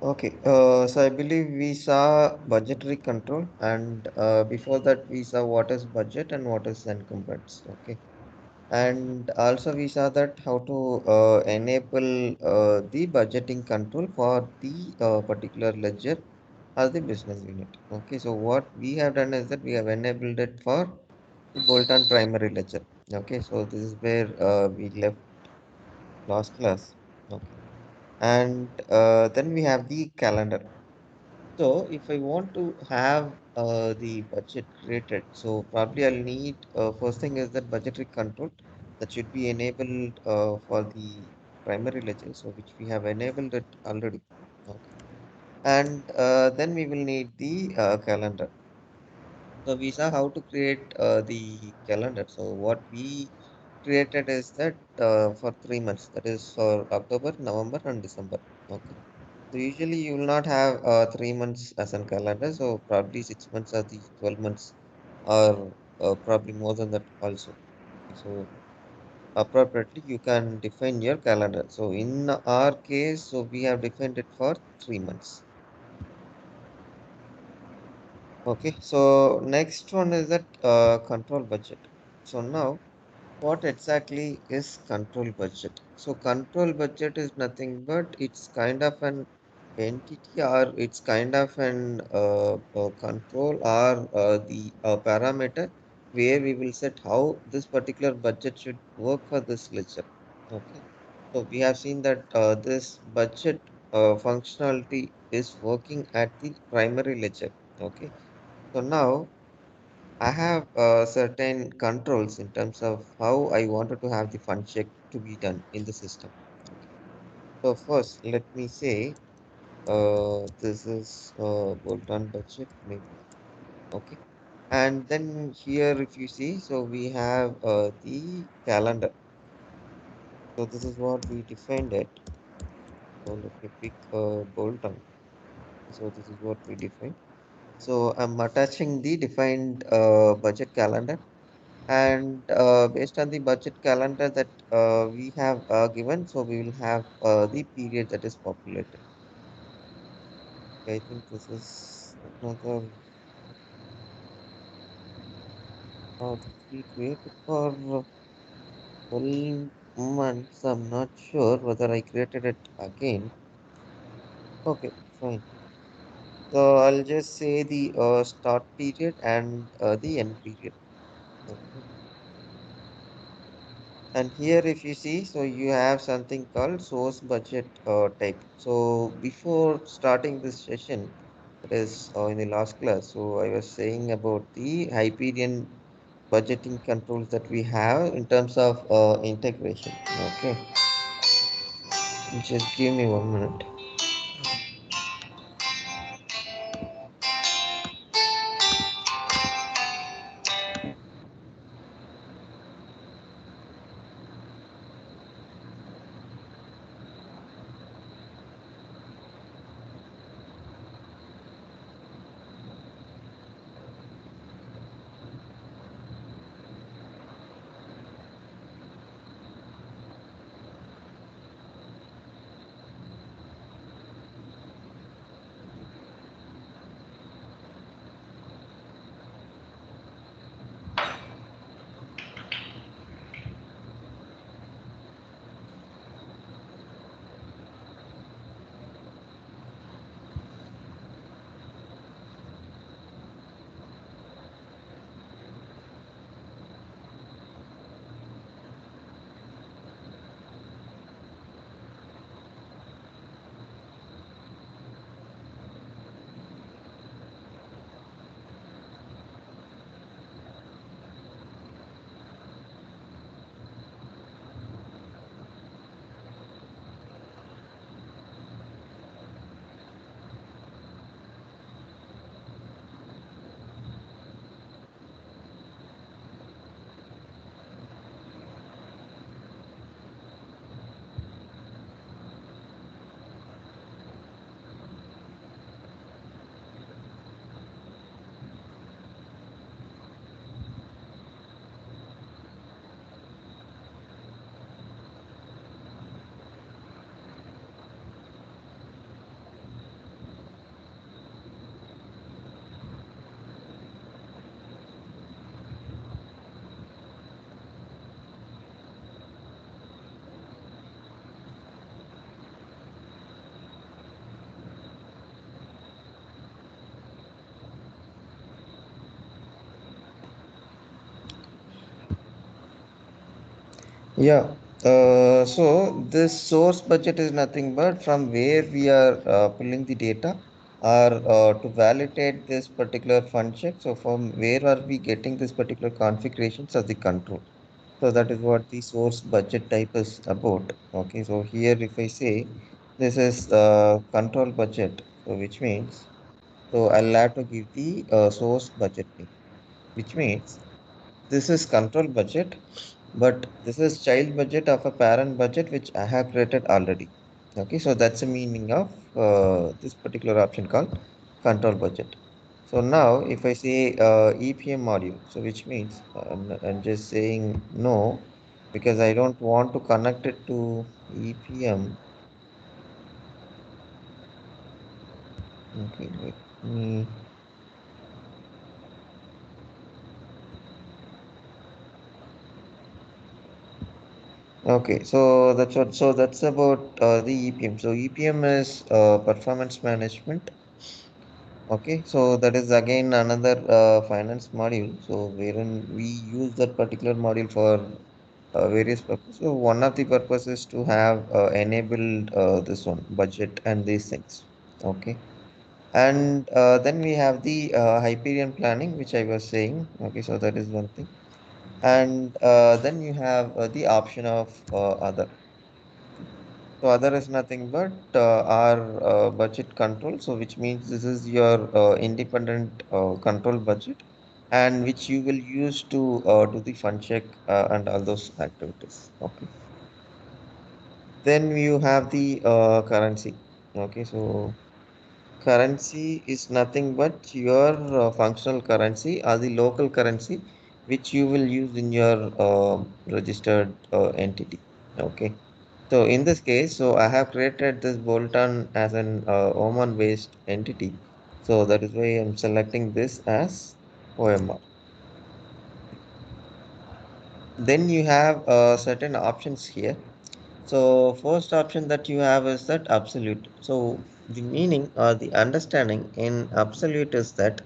Okay, so I believe we saw budgetary control, and before that we saw what is budget and what is encumbrance. Okay, and also we saw that how to enable the budgeting control for the particular ledger as the business unit. Okay, so what we have done is that we have enabled it for the bolt-on primary ledger. Okay, so this is where we left last class. Okay, and then we have the calendar. So if I want to have the budget created, so probably I'll need first thing is that budgetary control that should be enabled for the primary ledger, so which we have enabled it already. Okay, and then we will need the calendar. So we saw how to create the calendar. So what we created is that for 3 months, that is for October, November, and December. Okay. So usually you will not have 3 months as a calendar. So probably 6 months or the 12 months, or probably more than that also. Okay, so appropriately you can define your calendar. So in our case, so we have defined it for 3 months. Okay. So next one is that control budget. So now, what exactly is control budget? So control budget is nothing but it's kind of an entity, or it's kind of an control, or the parameter where we will set how this particular budget should work for this ledger. Okay. So we have seen that this budget functionality is working at the primary ledger. Okay. So now I have certain controls in terms of how I wanted to have the fund check to be done in the system. Okay. So first, let me say this is bolt-on budget maybe. Okay. And then here, if you see, so we have the calendar. So this is what we defined it. So let me pick bolt-on. So this is what we defined. So I'm attaching the defined budget calendar. And based on the budget calendar that we have given, so we will have the period that is populated. I think this is another we created for 12 months. I'm not sure whether I created it again. Okay, fine. So I'll just say the start period and the end period. Okay. And here, if you see, so you have something called source budget type. So before starting this session, that is in the last class, so I was saying about the Hyperion budgeting controls that we have in terms of integration. Okay, just give me 1 minute. Yeah. So this source budget is nothing but from where we are pulling the data or to validate this particular fund check. So from where are we getting this particular configurations of the control? So that is what the source budget type is about. Okay. So here if I say this is control budget, so which means so I'll have to give the source budget name, which means this is control budget, but this is child budget of a parent budget which I have created already. Okay, so that's the meaning of this particular option called control budget. So now if I say EPM module, so which means I'm just saying no because I don't want to connect it to EPM. Okay, let me. Okay, so that's what. So that's about the EPM. So EPM is performance management. Okay, so that is again another finance module. So wherein we use that particular module for various purposes. So one of the purposes to have enabled this one budget and these things. Okay, and then we have the Hyperion planning, which I was saying. Okay, so that is one thing, and then you have the option of other. So other is nothing but our budget control. So which means this is your independent control budget and which you will use to do the fund check and all those activities. Okay. Then you have the currency. Okay. So currency is nothing but your functional currency or the local currency which you will use in your registered entity. Okay. So in this case, so I have created this bolt-on as an Oman-based entity. So that is why I'm selecting this as OMR. Then you have certain options here. So first option that you have is that absolute. So the meaning or the understanding in absolute is that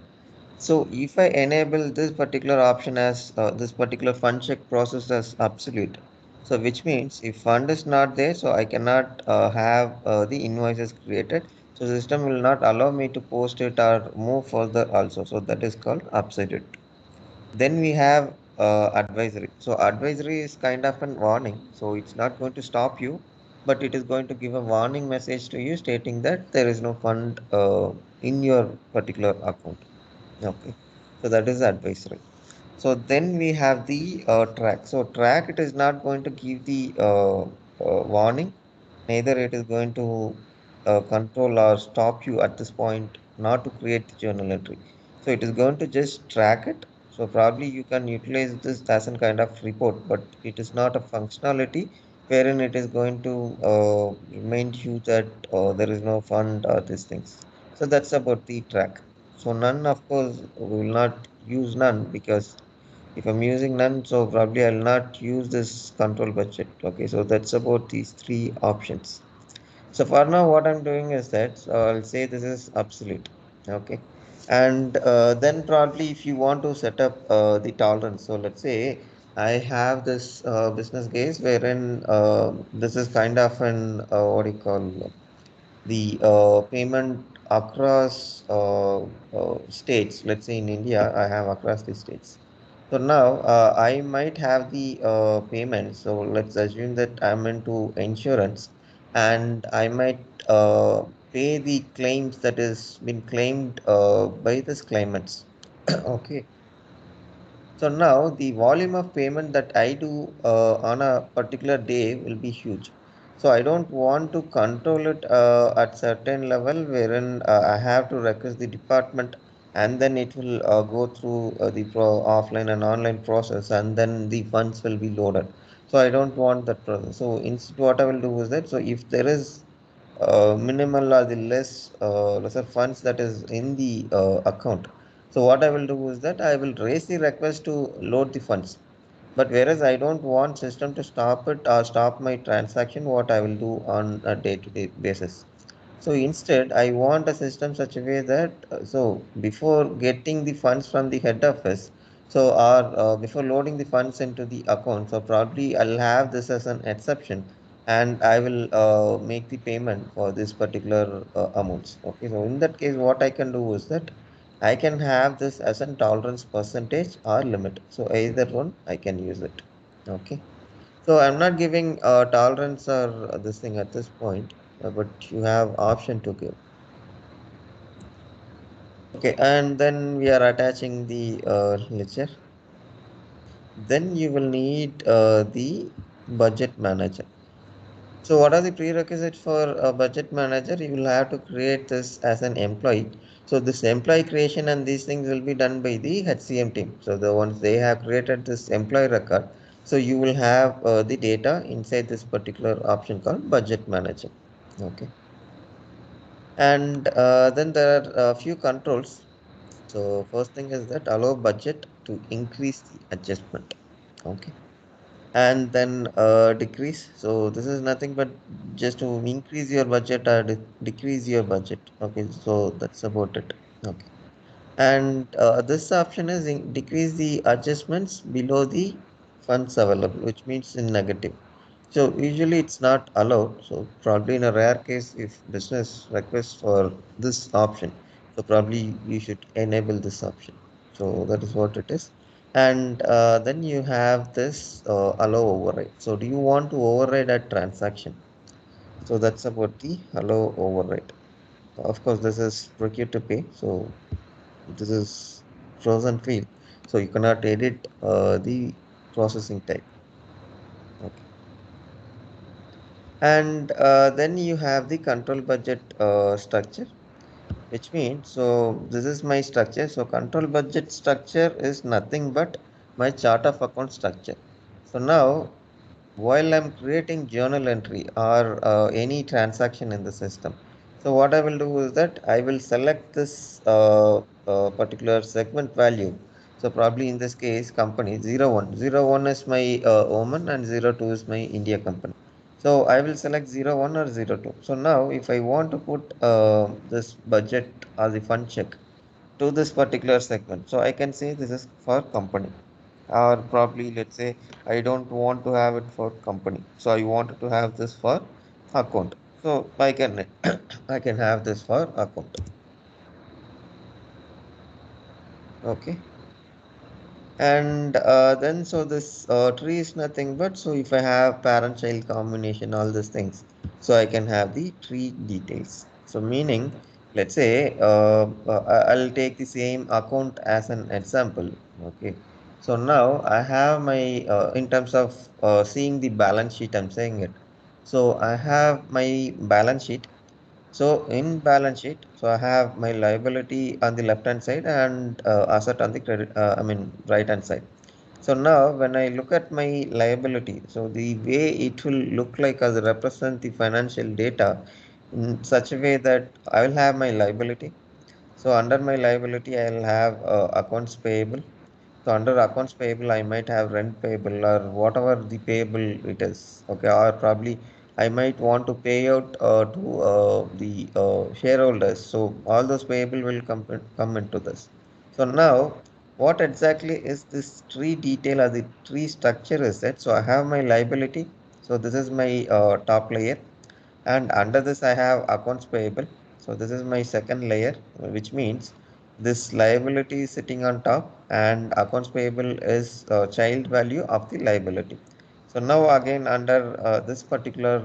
so if I enable this particular option as this particular fund check process as absolute, so which means if fund is not there, so I cannot have the invoices created. So system will not allow me to post it or move further also. So that is called absolute. Then we have advisory. So advisory is kind of an warning. So it's not going to stop you, but it is going to give a warning message to you stating that there is no fund in your particular account. Okay, so that is advisory. So then we have the track. So track, it is not going to give the warning, neither it is going to control or stop you at this point not to create the journal entry. So it is going to just track it. So probably you can utilize this as a kind of report, but it is not a functionality wherein it is going to remind you that there is no fund or these things. So that's about the track. So none, of course, we will not use none because if I'm using none, so probably I'll not use this control budget. Okay, so that's about these three options. So for now, what I'm doing is that I'll say this is absolute. Okay, and then probably if you want to set up the tolerance, so let's say I have this business case wherein this is kind of an what do you call the payment across states. Let's say in India, I have across the states. So now I might have the payment. So let's assume that I'm into insurance and I might pay the claims that is been claimed by this claimants. Okay. So now the volume of payment that I do on a particular day will be huge. So I don't want to control it at certain level wherein I have to request the department and then it will go through the offline and online process and then the funds will be loaded. So I don't want that process. So instead what I will do is that so if there is minimal or the lesser funds that is in the account. So what I will do is that I will raise the request to load the funds. But whereas I don't want system to stop it or stop my transaction, what I will do on a day-to-day basis. So instead, I want a system such a way that so before getting the funds from the head office, So, or before loading the funds into the account, so probably I'll have this as an exception, and I will make the payment for this particular amounts. Okay, so in that case, what I can do is that I can have this as a tolerance percentage or limit. So either one I can use it. Okay, so I'm not giving tolerance or this thing at this point, but you have option to give. Okay, and then we are attaching the ledger. Then you will need the budget manager. So what are the prerequisites for a budget manager? You will have to create this as an employee. So this employee creation and these things will be done by the HCM team. So the ones they have created this employee record. So you will have the data inside this particular option called budget manager. Okay. And then there are a few controls. So first thing is that allow budget to increase the adjustment. Okay, and then decrease. So this is nothing but just to increase your budget or decrease your budget. Okay, so that's about it. Okay, and this option is decrease the adjustments below the funds available, which means in negative. So usually it's not allowed. So probably in a rare case, if business requests for this option, so probably you should enable this option. So that is what it is. And then you have this allow override. So do you want to override a transaction? So that's about the allow override. Of course, this is procure to pay. So this is frozen field. So you cannot edit the processing type. Okay. And then you have the control budget structure, which means, so this is my structure. So control budget structure is nothing but my chart of account structure. So now, while I'm creating journal entry or any transaction in the system, so what I will do is that I will select this particular segment value. So probably in this case, company 01. 01 is my Oman and 02 is my India company. So I will select 01 or 02. So now if I want to put this budget or the fund check to this particular segment, so I can say this is for company, or probably let's say I don't want to have it for company, so I wanted to have this for account. So I can I can have this for account. Okay. And then so this tree is nothing but, so if I have parent child combination, all these things, so I can have the tree details. So meaning, let's say I'll take the same account as an example. Okay. So now I have my in terms of seeing the balance sheet, I'm saying it. So I have my balance sheet. So in balance sheet, so I have my liability on the left hand side and asset on the credit, I mean right hand side. So now when I look at my liability, so the way it will look like as represent the financial data in such a way that I will have my liability. So under my liability, I will have accounts payable. So under accounts payable, I might have rent payable or whatever the payable it is. Okay, or probably I might want to pay out to the shareholders. So all those payable will come into this. So now, what exactly is this tree detail or the tree structure is that? So I have my liability. So this is my top layer, and under this I have accounts payable. So this is my second layer, which means this liability is sitting on top and accounts payable is child value of the liability. So now again under this particular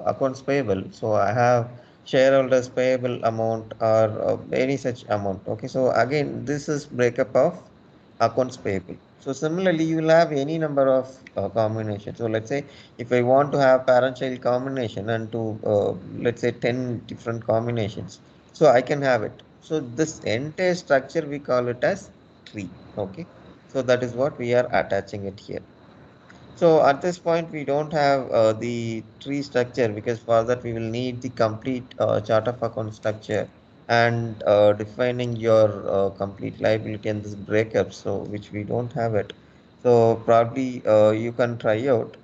accounts payable, so I have shareholders payable amount or any such amount. Okay, so again this is breakup of accounts payable. So similarly, you will have any number of combinations. So let's say if I want to have parent-child combination and to let's say 10 different combinations, so I can have it. So this entire structure we call it as tree. Okay, so that is what we are attaching it here. So at this point, we don't have the tree structure, because for that we will need the complete chart of account structure and defining your complete liability and this breakup, so which we don't have it. So probably you can try out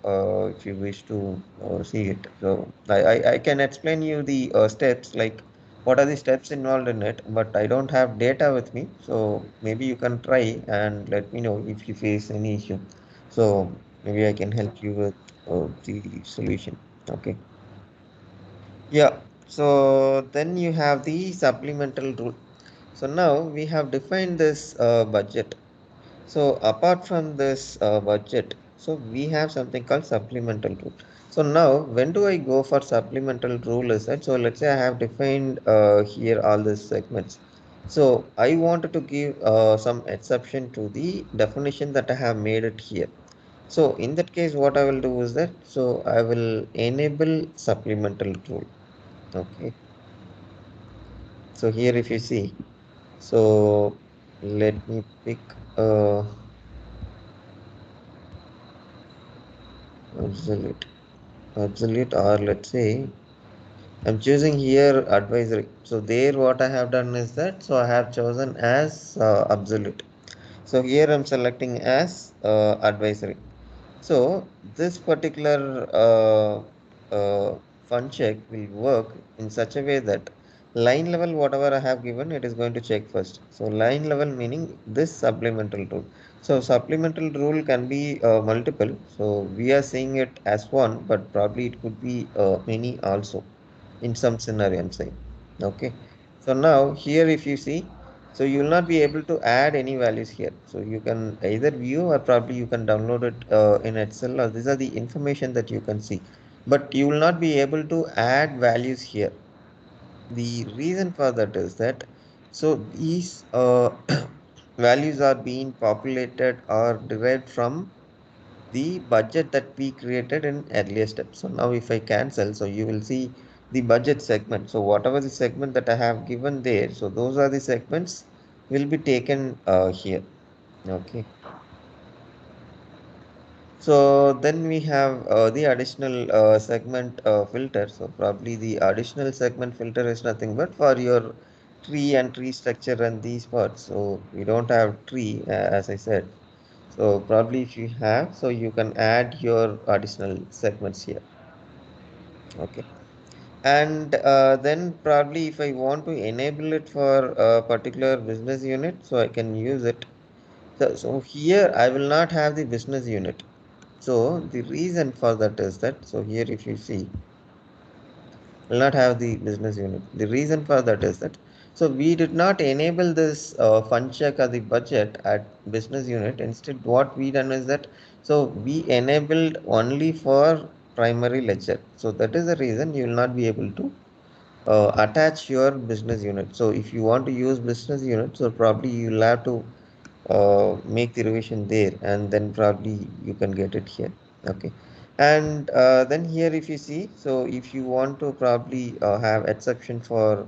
if you wish to see it. So I can explain you the steps, like what are the steps involved in it, but I don't have data with me. So maybe you can try and let me know if you face any issue. So maybe I can help you with the solution. Okay. Yeah. So then you have the supplemental rule. So now we have defined this budget. So apart from this budget, so we have something called supplemental rule. So now when do I go for supplemental rule is that, so let's say I have defined here all these segments. So I wanted to give some exception to the definition that I have made it here. So in that case, what I will do is that, so I will enable supplemental rule. Okay. So here if you see, so let me pick absolute. Absolute, or let's say I'm choosing here advisory. So there what I have done is that, so I have chosen as absolute. So here I'm selecting as advisory. So this particular fun check will work in such a way that line level, whatever I have given, it is going to check first. So line level meaning this supplemental rule. So supplemental rule can be multiple. So we are seeing it as one, but probably it could be many also in some scenario, I'm saying. Okay. So now here, if you see, so you will not be able to add any values here. So you can either view or probably you can download it in Excel, or these are the information that you can see. But you will not be able to add values here. The reason for that is that, so these values are being populated or derived from the budget that we created in earlier steps. So now if I cancel, so you will see the budget segment. So whatever the segment that I have given there, so those are the segments will be taken here. Okay. So then we have the additional segment filter. So probably the additional segment filter is nothing but for your tree and tree structure and these parts. So we don't have tree as I said. So probably if you have, so you can add your additional segments here. Okay. And then probably if I want to enable it for a particular business unit, so I can use it. So here I will not have the business unit. So the reason for that is that, so here if you see, will not have the business unit. The reason for that is that, so we did not enable this fund check or the budget at business unit. Instead, what we done is that, so we enabled only for primary ledger. So that is the reason you will not be able to attach your business unit. So if you want to use business unit, so probably you'll have to make the revision there, and then probably you can get it here. Okay. And then here if you see, so if you want to probably have exception for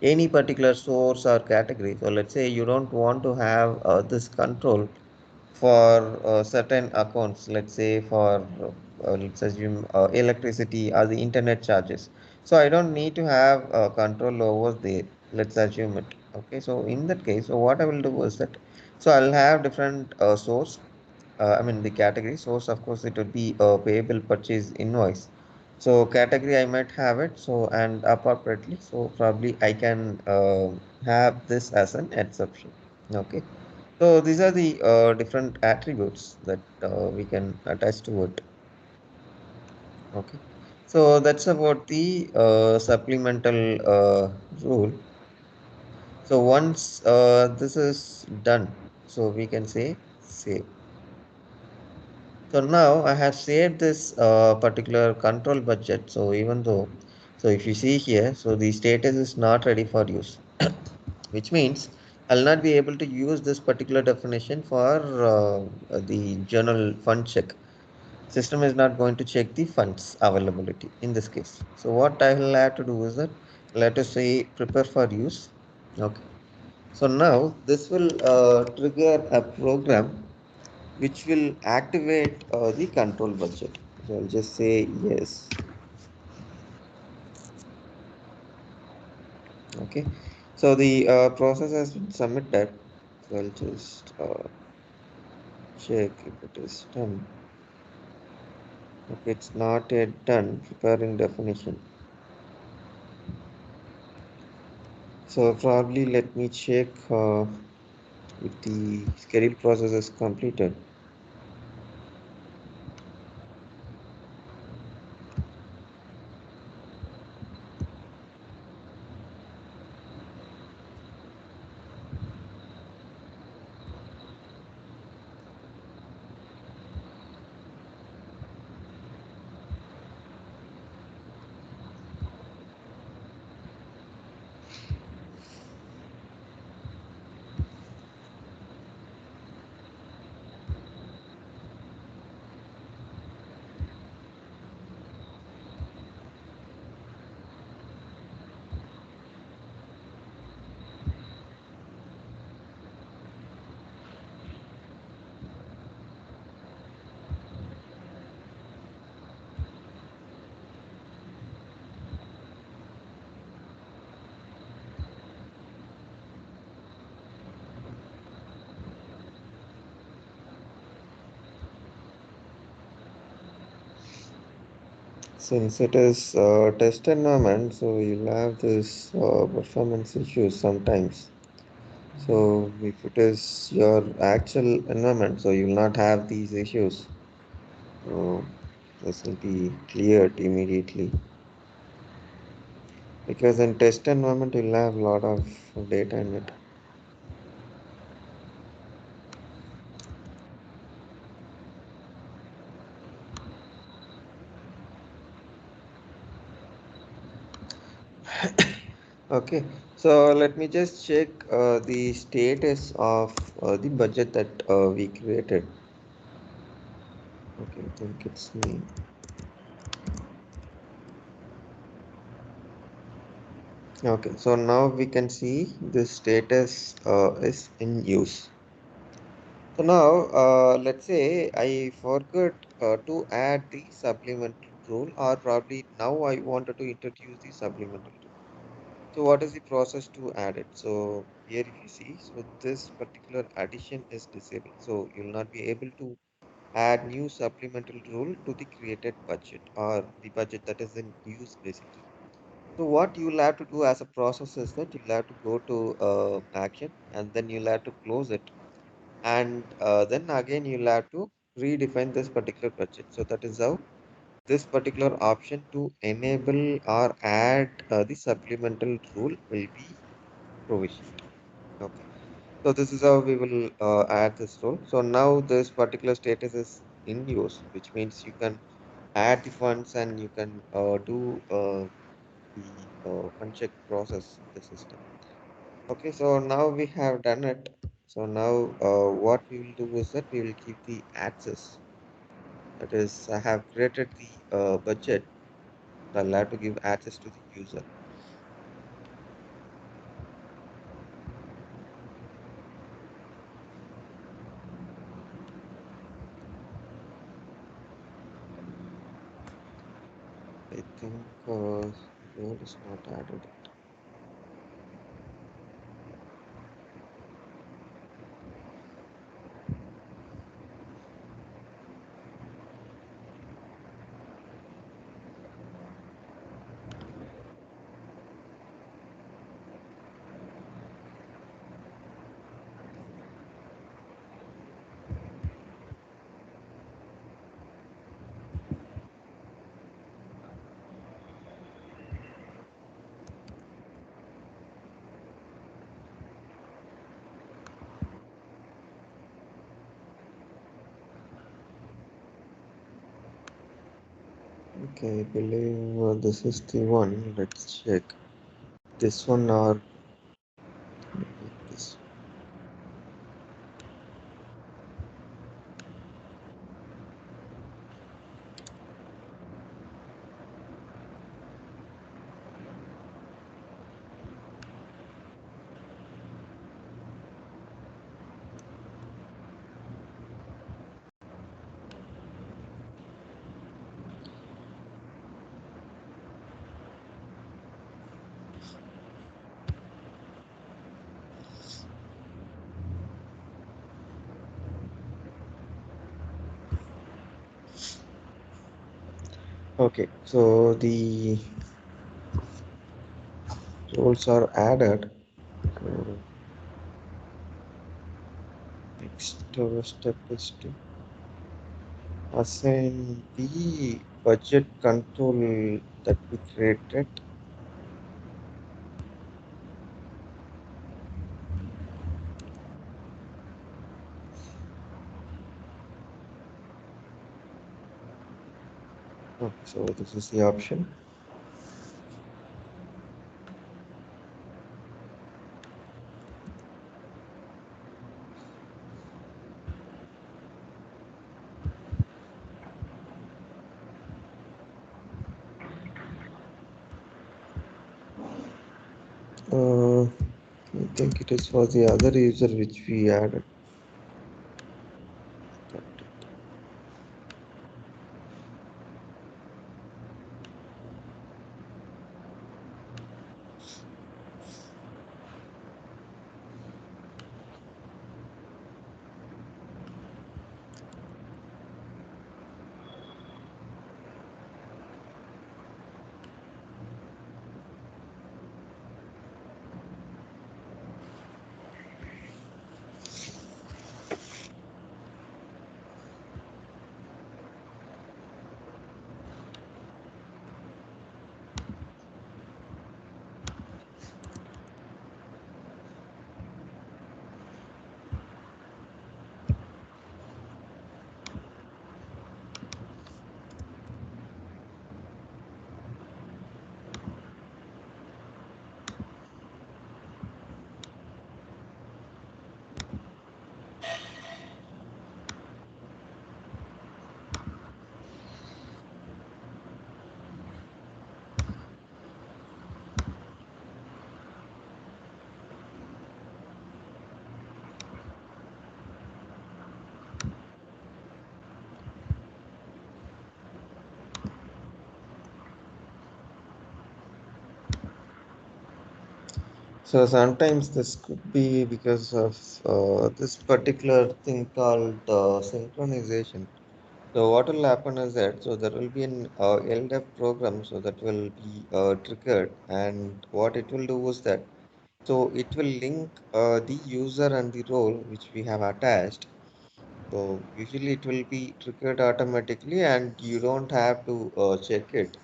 any particular source or category, so let's say you don't want to have this control for certain accounts, let's say for let's assume electricity or the internet charges. So I don't need to have control over there. Let's assume it. Okay. So in that case, so what I will do is that, so I'll have different source. I mean the category source. Of course, it would be a payable purchase invoice. So category I might have it. So and appropriately, so probably I can have this as an exception. Okay. So these are the different attributes that we can attach to it. Okay. So that's about the supplemental rule. So once this is done, so we can say save. So now I have saved this particular control budget. So even though, so if you see here, so the status is not ready for use, which means I'll not be able to use this particular definition for the journal fund check. System is not going to check the funds availability in this case. So what I will have to do is that, let us say prepare for use. Okay. So now this will trigger a program which will activate the control budget. So I'll just say yes. Okay. So the process has been submitted. So I'll just check if it is done. Okay, it's not yet done. Preparing definition. So probably let me check if the schedule process is completed. Since it is test environment, so you'll have this performance issues sometimes. So if it is your actual environment, so you'll not have these issues. So this will be cleared immediately. Because in test environment, you'll have a lot of data in it. Okay, so let me just check the status of the budget that we created. Okay, I think it's me. Okay, so now we can see the status is in use. So now, let's say I forgot to add the supplemental rule, or probably now I wanted to introduce the supplemental rule. So what is the process to add it? So here if you see, so this particular addition is disabled. So you'll not be able to add new supplemental rule to the created budget or the budget that is in use basically. So what you'll have to do as a process is that you'll have to go to action and then you'll have to close it and then again you'll have to redefine this particular budget. So that is how this particular option to enable or add the supplemental rule will be provisioned. Okay, so this is how we will add this rule. So now this particular status is in use, which means you can add the funds and you can do the uncheck process in the system. Okay, so now we have done it. So now what we will do is that we will keep the access. That is, I have created the budget. So I'll have to give access to the user. I think role is not added. Okay, I believe this is the one. Let's check this one or maybe this. Okay, so the roles are added. So next step is to assign the budget control that we created. Okay, so this is the option. I think it is for the other user which we added. So sometimes this could be because of this particular thing called synchronization. So what will happen is that so there will be an LDAP program so that will be triggered, and what it will do is that so it will link the user and the role which we have attached. So usually it will be triggered automatically and you don't have to check it.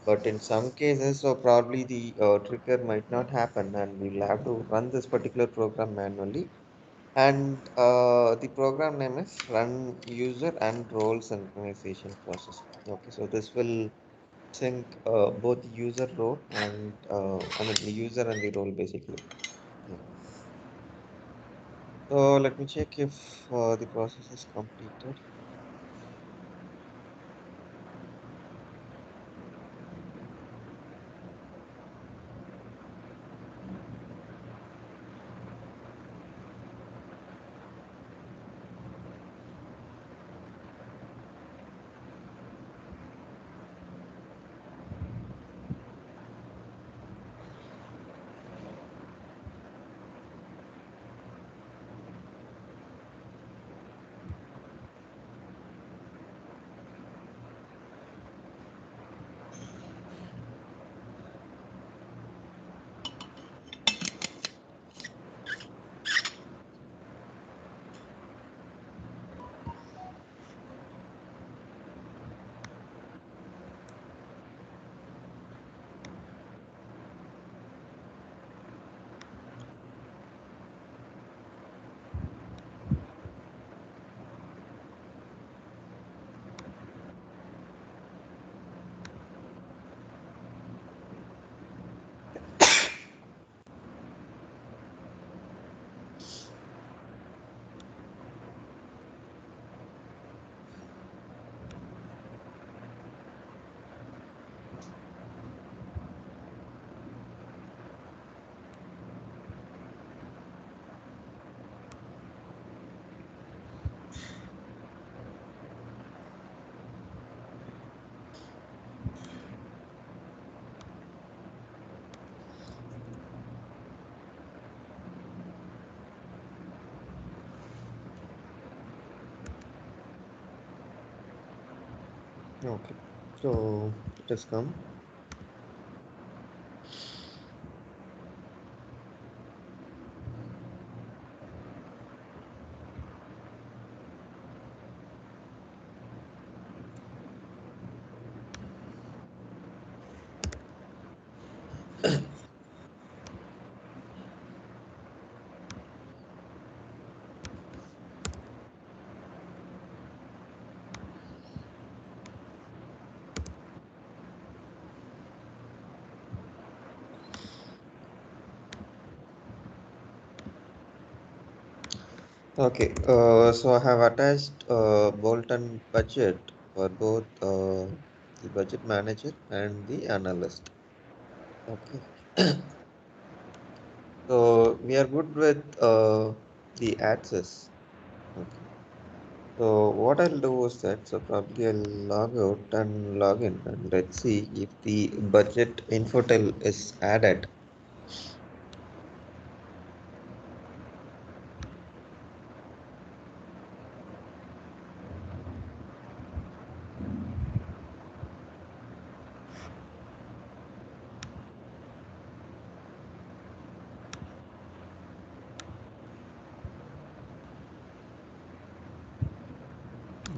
But in some cases, so probably the trigger might not happen and we'll have to run this particular program manually. And the program name is run user and role synchronization process. Okay, so this will sync both the user role and I mean the user and the role basically. Yeah. So let me check if the process is completed. Okay, so it has come. Okay, so I have attached Bolton budget for both the budget manager and the analyst. Okay, so we are good with the access. Okay, so what I'll do is that, so probably I'll log out and log in, and let's see if the budget infotel is added.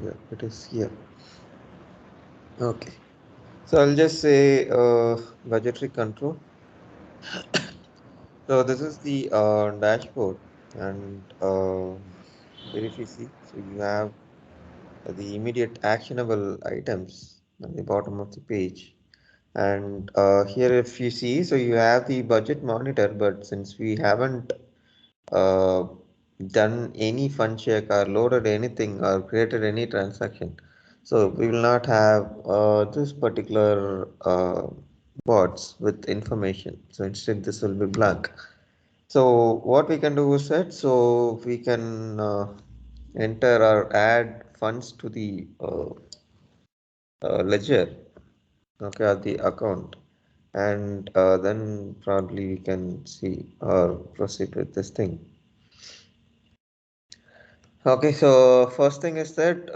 Yeah, it is here. Okay, so I'll just say budgetary control. So this is the dashboard, and here if you see, so you have the immediate actionable items at the bottom of the page. And here if you see, so you have the budget monitor, but since we haven't uh, done any fund check or loaded anything or created any transaction, so we will not have this particular box with information. So instead this will be blank. So what we can do is that, so we can enter or add funds to the ledger, okay, or the account, and then probably we can see or proceed with this thing. Okay, so first thing is that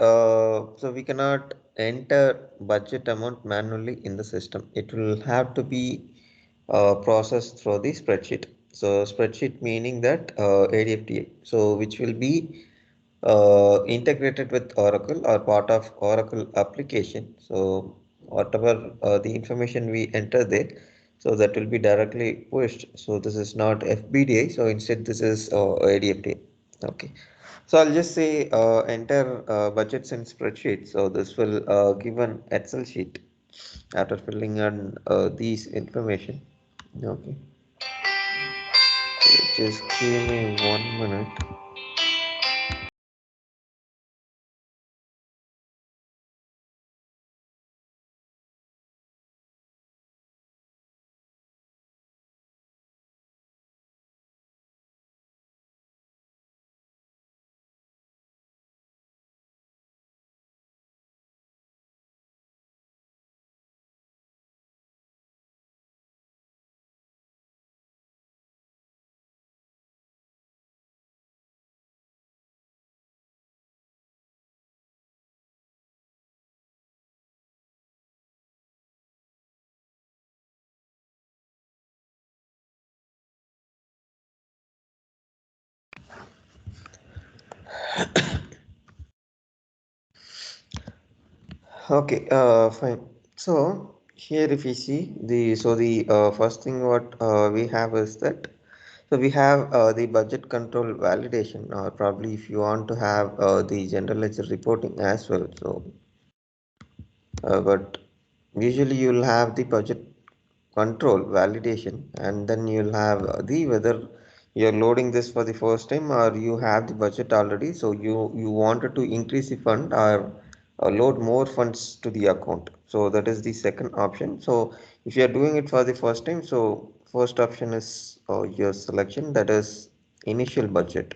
so we cannot enter budget amount manually in the system. It will have to be processed through the spreadsheet. So spreadsheet meaning that ADFTA. So which will be integrated with Oracle or part of Oracle application. So whatever the information we enter there, so that will be directly pushed. So this is not FBDA. So instead this is ADFTA. Okay. So I'll just say enter budgets in spreadsheet. So this will give an Excel sheet after filling in these information. Okay, just give me 1 minute. Okay, fine. So here if you see the first thing what we have is that, so we have the budget control validation, or probably if you want to have the general ledger reporting as well. So but usually you'll have the budget control validation, and then you'll have the whether you're loading this for the first time or you have the budget already, so you wanted to increase the fund or load more funds to the account. So that is the second option. So if you are doing it for the first time, so first option is your selection, that is initial budget.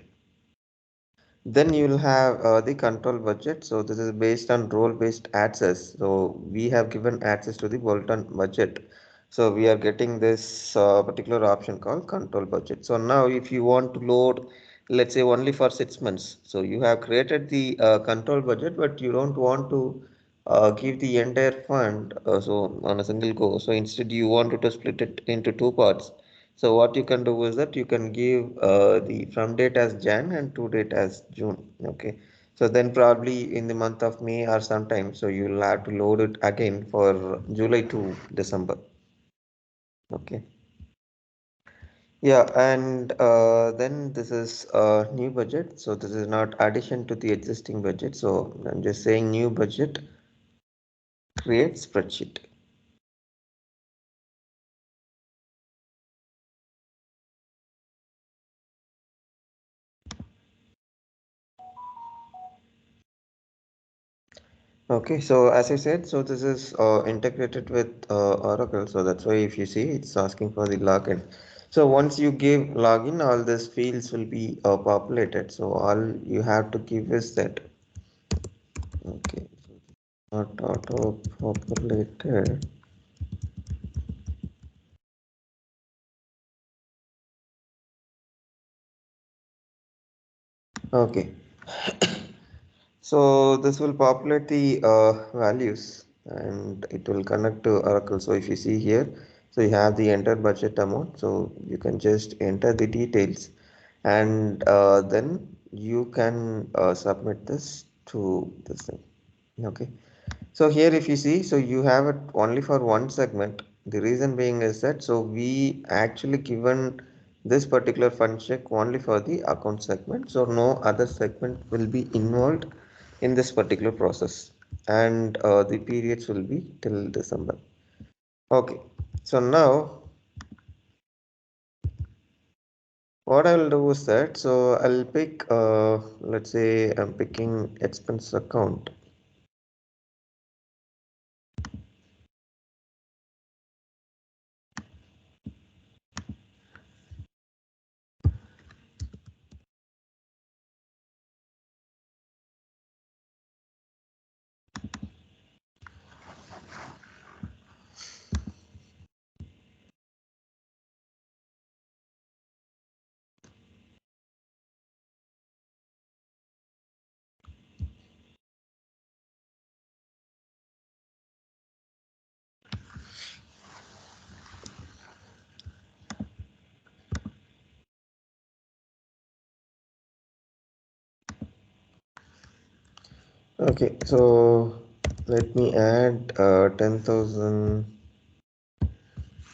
Then you will have the control budget. So this is based on role-based access. So we have given access to the Bolton budget. So we are getting this particular option called control budget. So now if you want to load, let's say only for 6 months. So you have created the control budget, but you don't want to give the entire fund so on a single go. So instead you wanted to split it into two parts. So what you can do is that you can give the from date as Jan and to date as June. Okay. So then probably in the month of May or sometime, so you'll have to load it again for July to December. Okay. Yeah, and then this is a new budget. So this is not addition to the existing budget. So I'm just saying new budget, create spreadsheet. Okay, so as I said, so this is integrated with Oracle. So that's why if you see, it's asking for the login. So once you give login, all these fields will be populated. So all you have to give is that. Okay, not auto populated. Okay, so this will populate the values and it will connect to Oracle. So if you see here, so you have the enter budget amount. So you can just enter the details and then you can submit this to this thing. Okay. So here if you see, so you have it only for one segment. The reason being is that so we actually given this particular fund check only for the account segment. So no other segment will be involved in this particular process. And the periods will be till December. Okay. So now what I'll do is that so I'll pick let's say I'm picking expense account. Okay, so let me add 10,000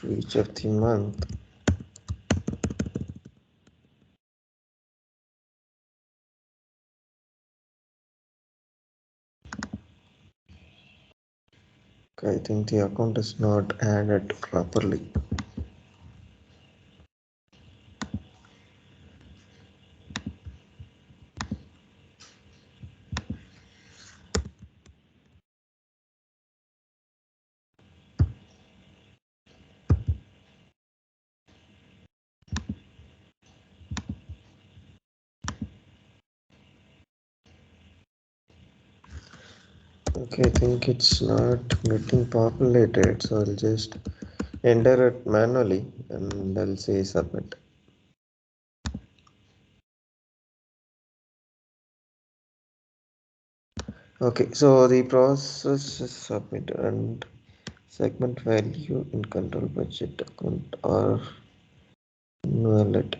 to each of the month. Okay, I think the account is not added properly. Okay, I think it's not getting populated, so I'll just enter it manually and I'll say submit. Okay, so the process is submitted and segment value in control budget account or invalid.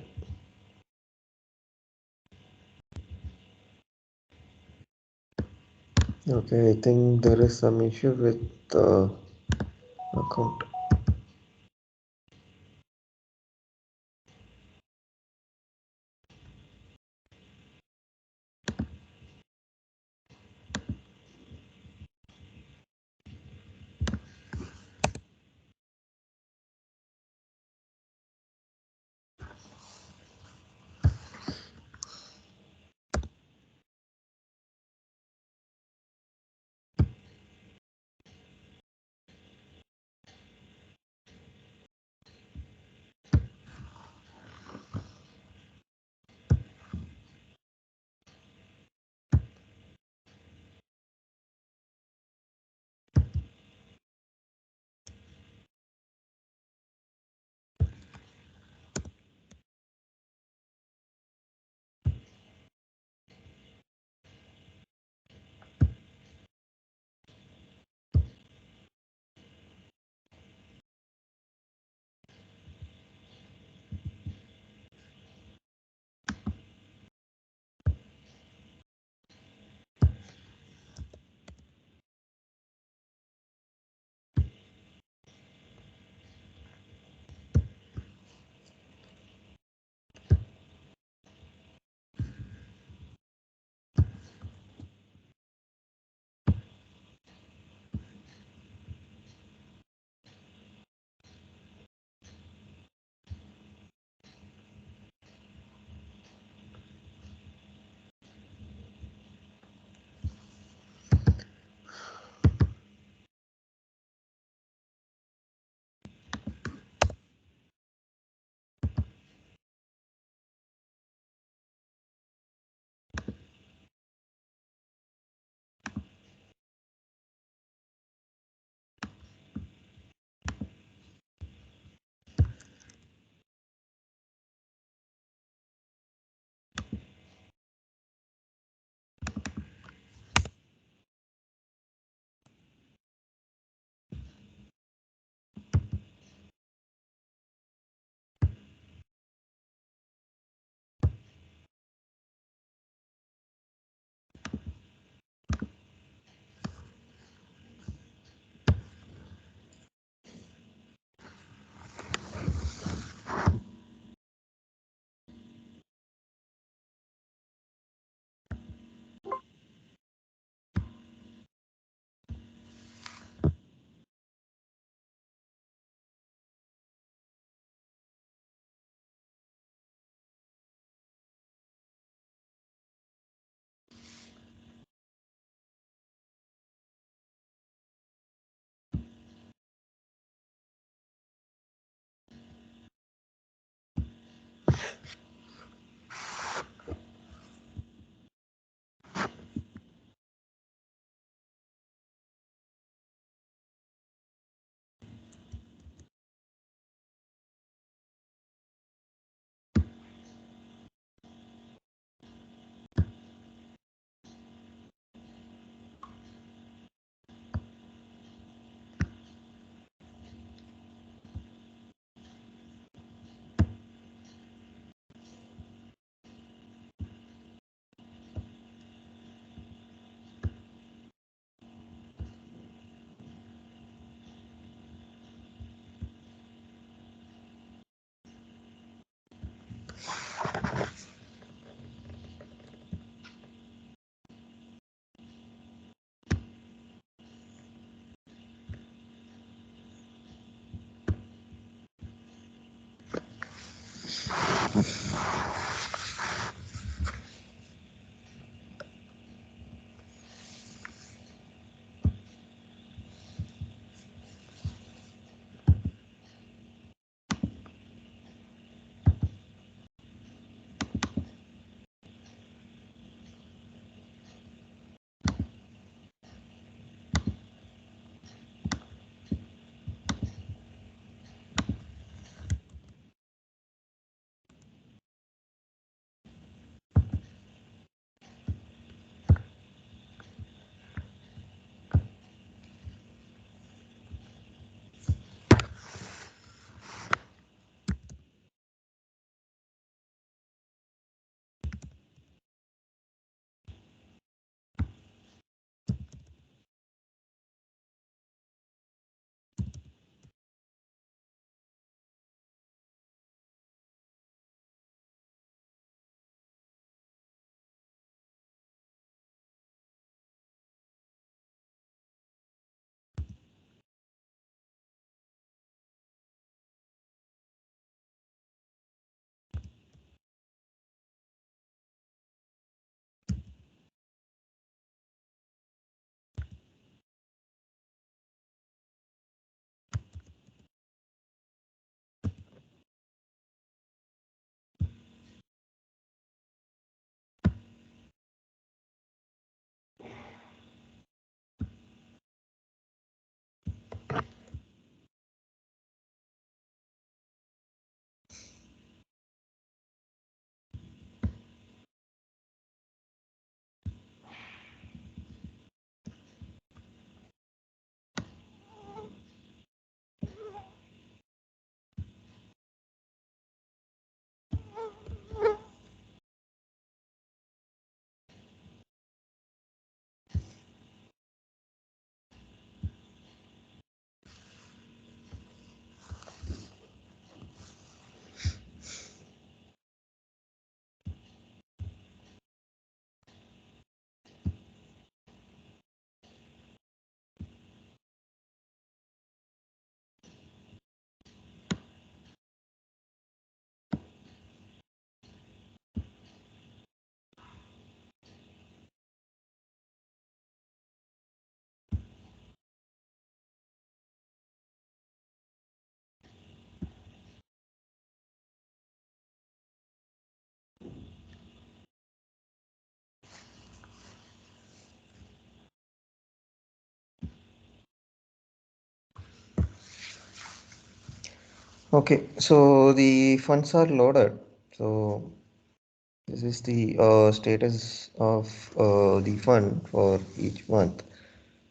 Okay, I think there is some issue with the account. Okay, so the funds are loaded. So This is the status of the fund for each month.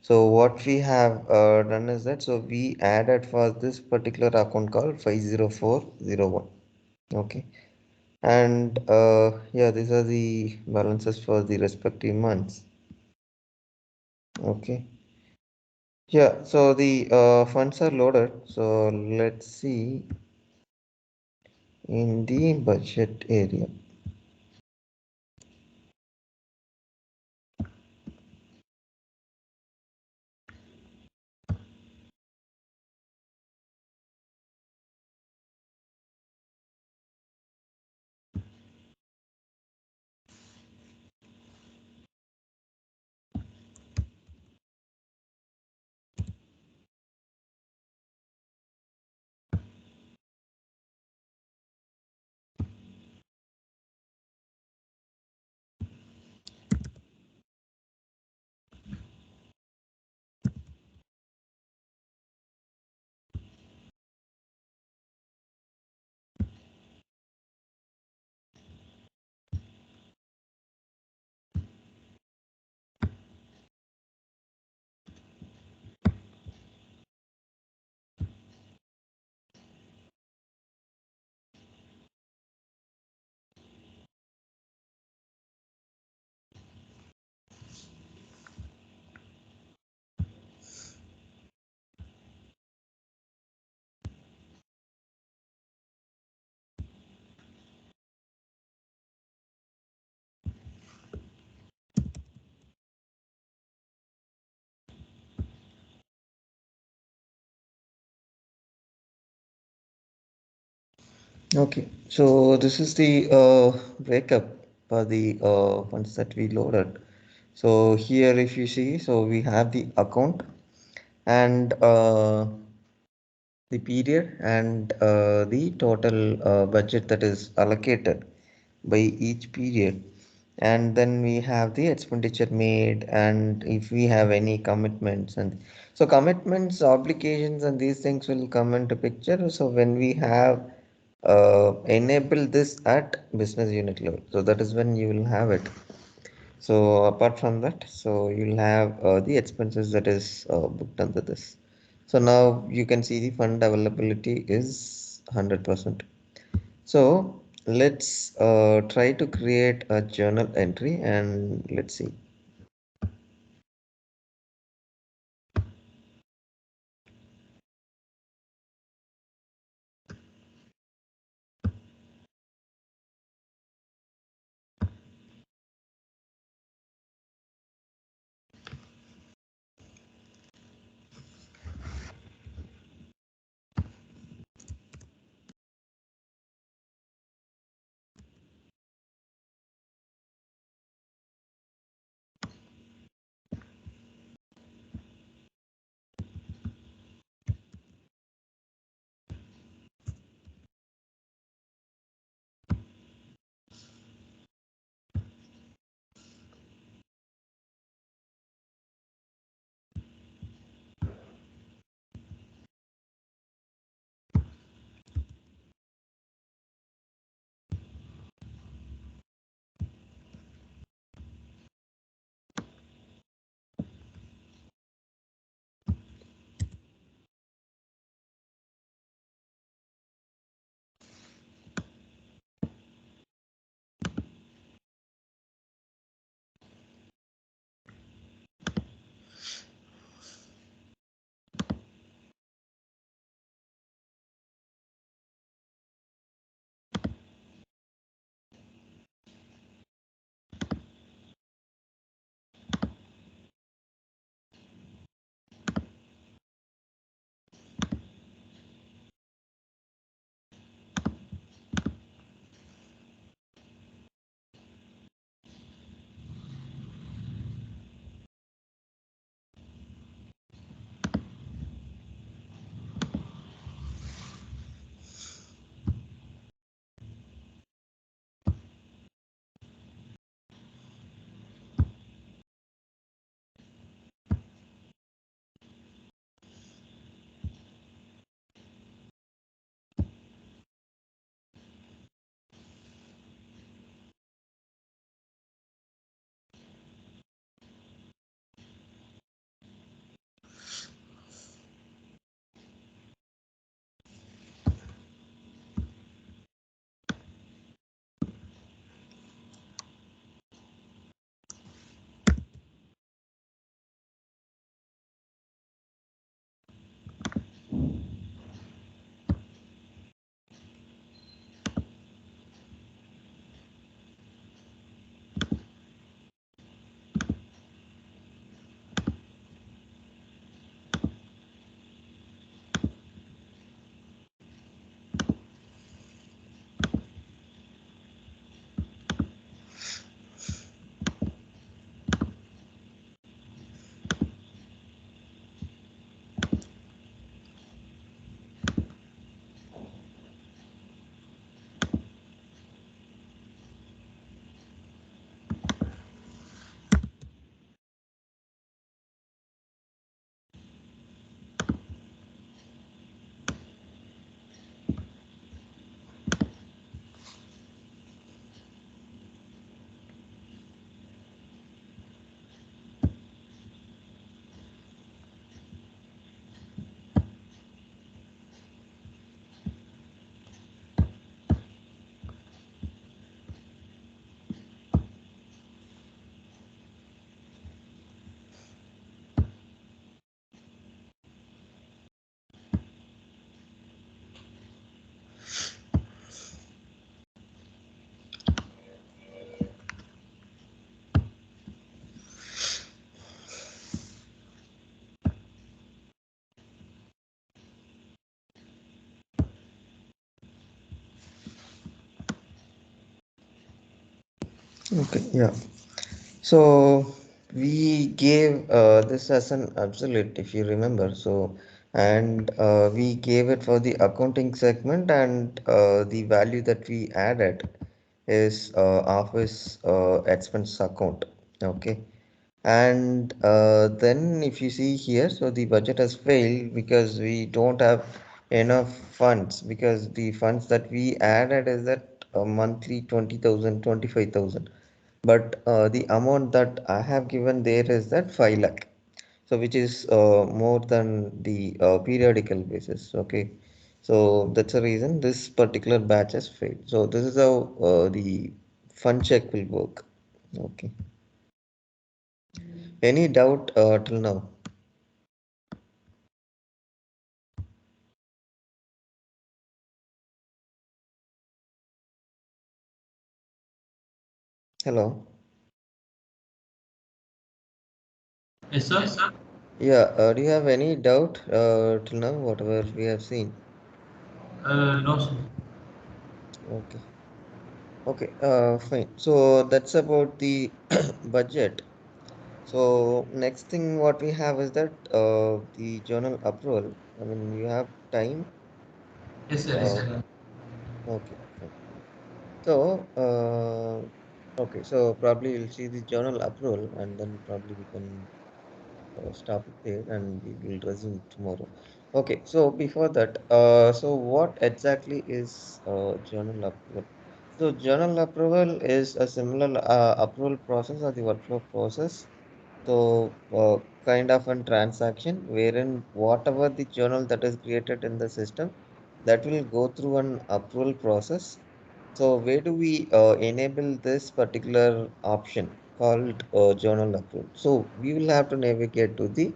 So what we have done is that so we added for this particular account called 50401. Okay. And yeah, these are the balances for the respective months. Okay. Yeah, so the funds are loaded. So let's see in the budget area. Okay, so this is the breakup for the funds that we loaded. So here, if you see, so we have the account and the period and the total budget that is allocated by each period, and then we have the expenditure made and if we have any commitments. And so commitments, obligations and these things will come into picture so when we have enable this at business unit level, so that is when you will have it. So apart from that, so you'll have the expenses that is booked under this. So now you can see the fund availability is 100%. So let's try to create a journal entry and let's see. Okay, yeah. So we gave this as an absolute, if you remember. So, and we gave it for the accounting segment, and the value that we added is office expense account. Okay. And then if you see here, so the budget has failed because we don't have enough funds, because the funds that we added is that monthly 20,000, 25,000. But the amount that I have given there is that 5 lakh. So which is more than the periodical basis. Okay. So that's the reason this particular batch has failed. So this is how the fund check will work. Okay. Any doubt till now? Hello. Yes, sir. Yeah, do you have any doubt till now, whatever we have seen? No, sir. Okay, okay, fine. So that's about the budget. So next thing what we have is that the journal approval. I mean, you have time. Yes, sir. Yes, Uh, sir. okay, fine. So, okay, so probably you'll see the journal approval, and then probably we can stop it there and we will resume tomorrow. Okay, so before that, so what exactly is journal approval? So journal approval is a similar approval process or the workflow process. So kind of a transaction wherein whatever the journal that is created in the system, that will go through an approval process. So where do we enable this particular option called journal approval? So we will have to navigate to the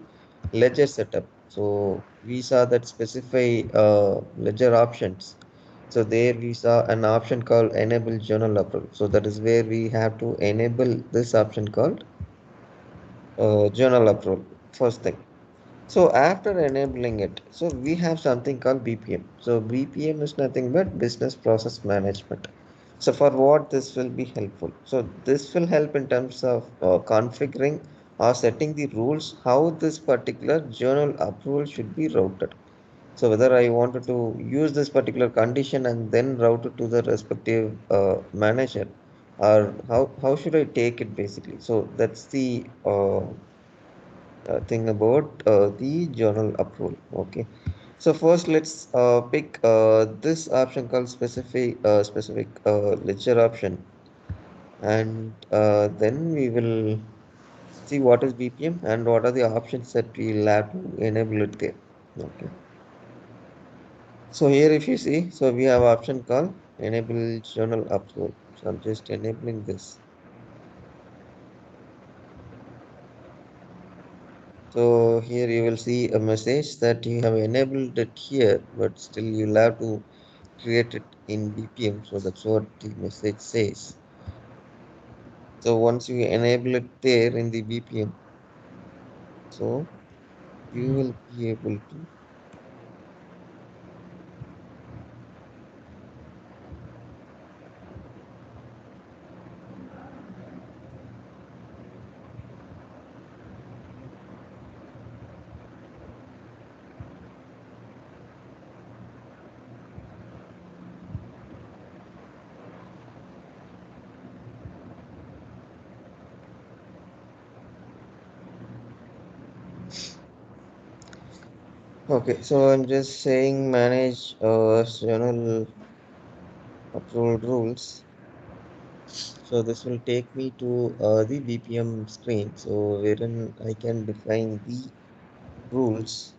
ledger setup. So we saw that specify ledger options. So there we saw an option called enable journal approval. So that is where we have to enable this option called journal approval. First thing. So after enabling it, so we have something called BPM. So BPM is nothing but business process management. So for what this will be helpful? So this will help in terms of configuring or setting the rules how this particular journal approval should be routed. So whether I wanted to use this particular condition and then route it to the respective manager, or how should I take it basically? So that's the thing about the journal approval. Okay, so first let's pick this option called specific ledger option, and then we will see what is BPM and what are the options that we'll have to enable it there. Okay, so here if you see, so we have option called enable journal approval. So I'm just enabling this. So here you will see a message that you have enabled it here, but still you'll have to create it in BPM. So that's what the message says. So once you enable it there in the BPM, so you will be able to. Okay, so I'm just saying manage journal approval rules. So this will take me to the BPM screen. So wherein I can define the rules.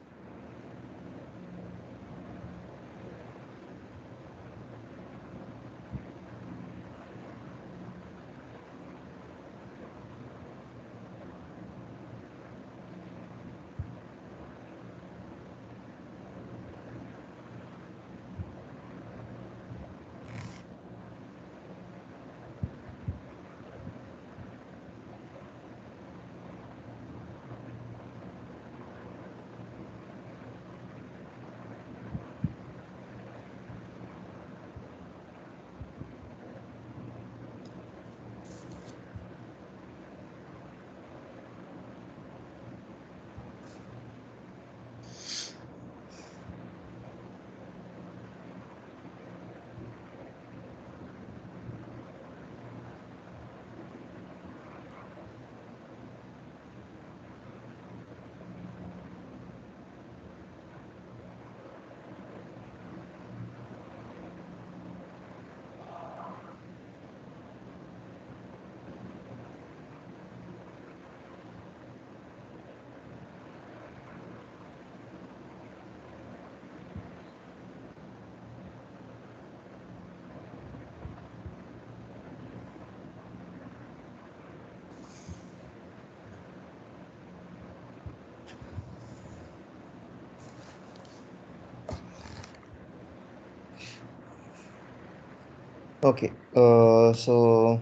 Okay, so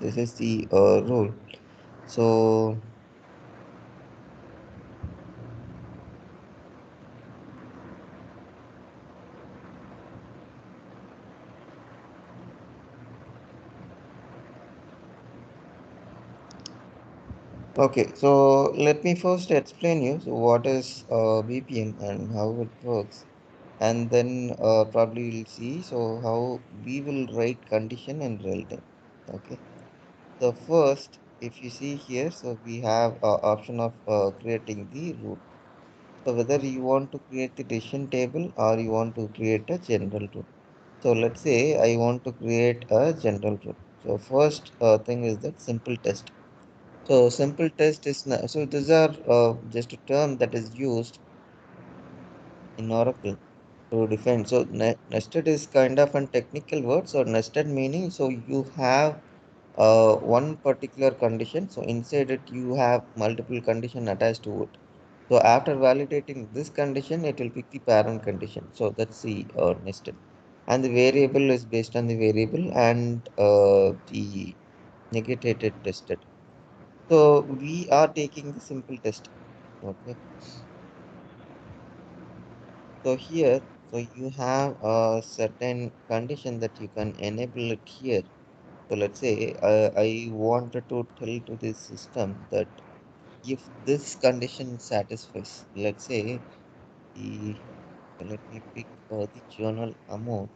this is the rule. So, okay, so let me first explain you so what is BPM and how it works, and then probably we'll see so how we will write condition in real time. Okay, so first, if you see here, so we have option of creating the rule. So whether you want to create the decision table or you want to create a general rule. So let's say I want to create a general rule. So first thing is that simple test. So simple test is so these are just a term that is used in Oracle to define. So nested is kind of a technical word. So nested meaning so you have one particular condition. So inside it you have multiple condition attached to it. So after validating this condition, it will pick the parent condition. So that's the nested. And the variable is based on the variable and the negated tested. So we are taking the simple test. Okay. So here, so you have a certain condition that you can enable it here. So let's say I wanted to tell to this system that if this condition satisfies, let's say the let me pick the journal amount.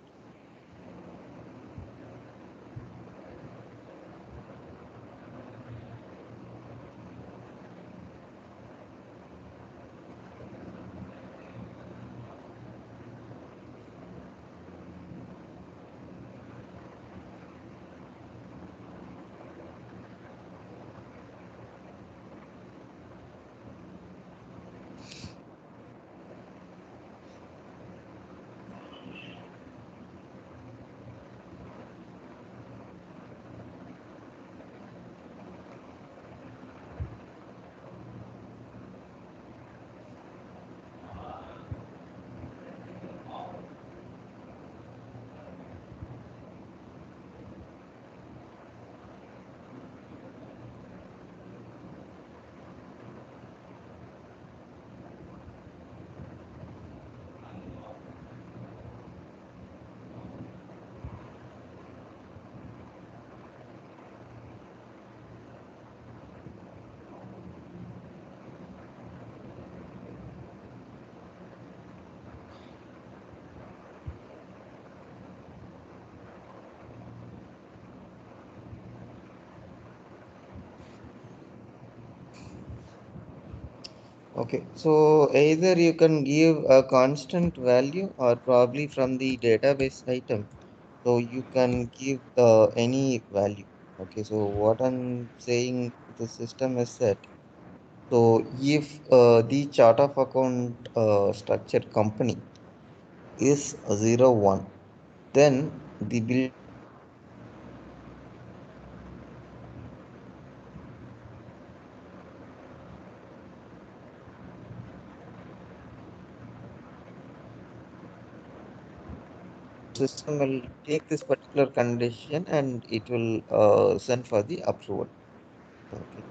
Okay, so either you can give a constant value or probably from the database item. So you can give any value. Okay, so what I'm saying the system is that so if the chart of account structure company is 0, 1, then the bill system will take this particular condition and it will send for the approval. Okay.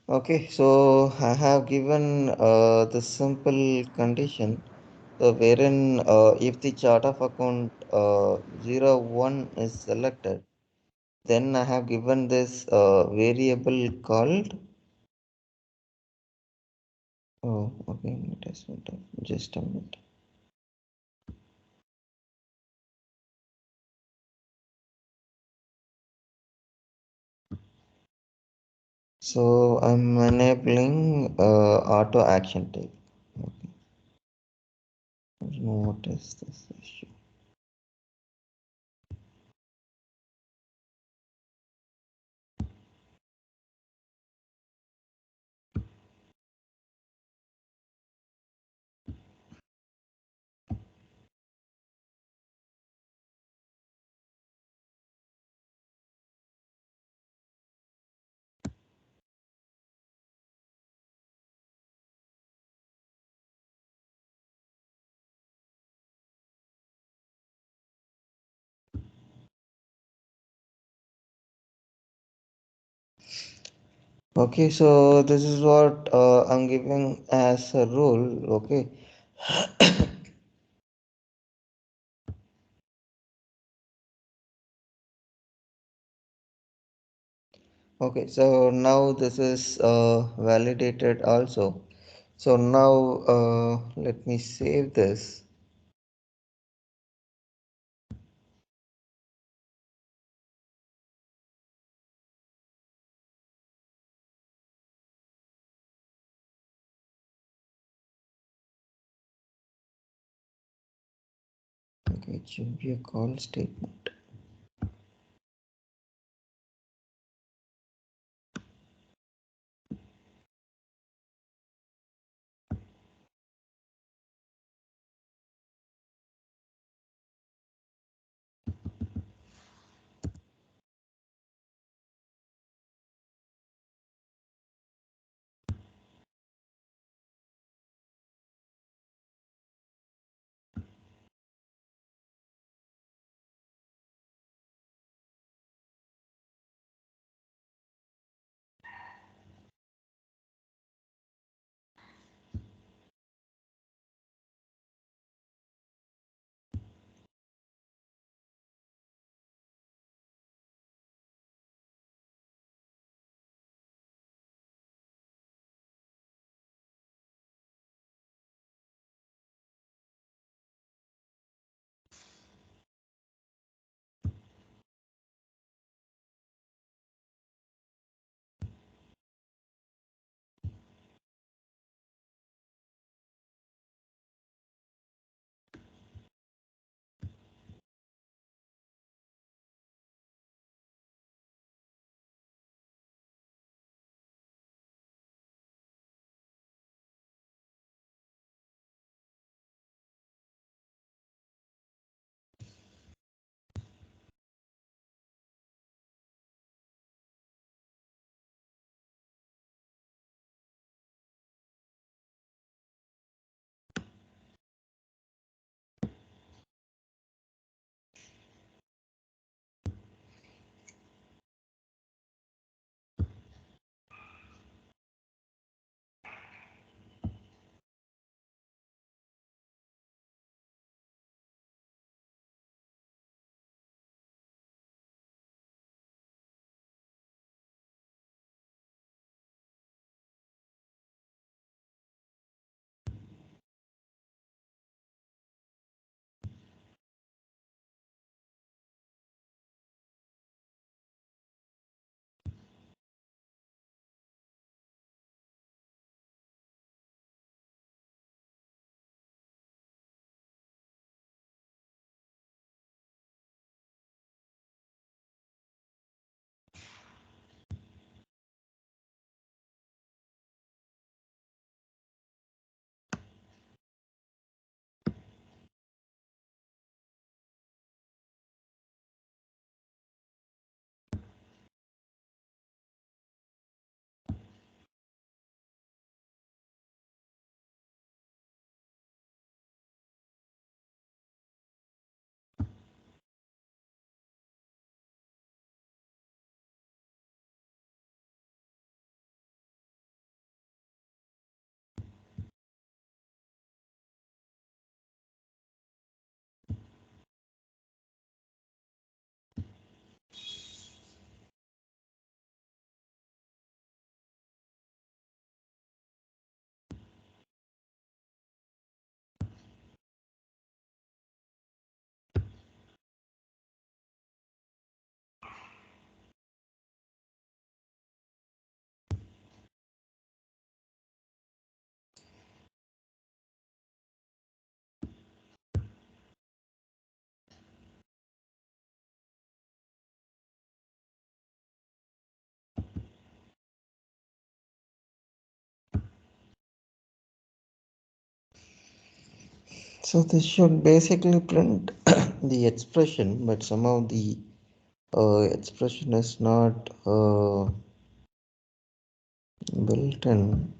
Okay, so I have given the simple condition. So wherein if the chart of account 01 is selected, then I have given this variable called. Oh, okay, just a minute. So I'm enabling auto action type. Okay, I don't know what is this issue. Okay, so this is what I'm giving as a rule. Okay, okay, so now this is validated also. So now let me save this. Okay, it should be a call statement. So this should basically print the expression, but somehow the expression is not built in.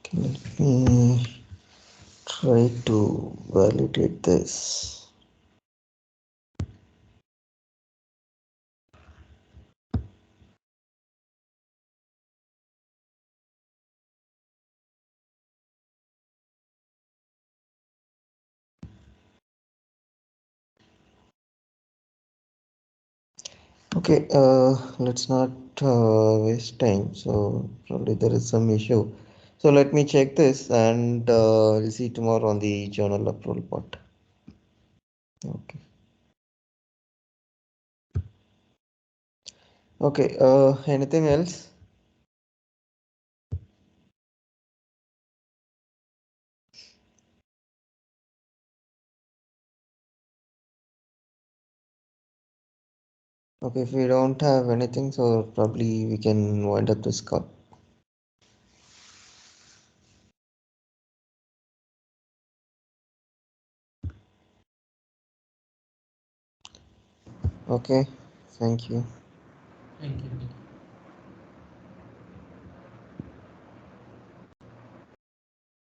Okay, let me try to validate this. Okay, let's not waste time. So probably there is some issue. So let me check this and we'll see tomorrow on the journal approval part. Okay. Okay. Anything else? Okay, if we don't have anything, so probably we can wind up this call. Okay. Thank you. Thank you.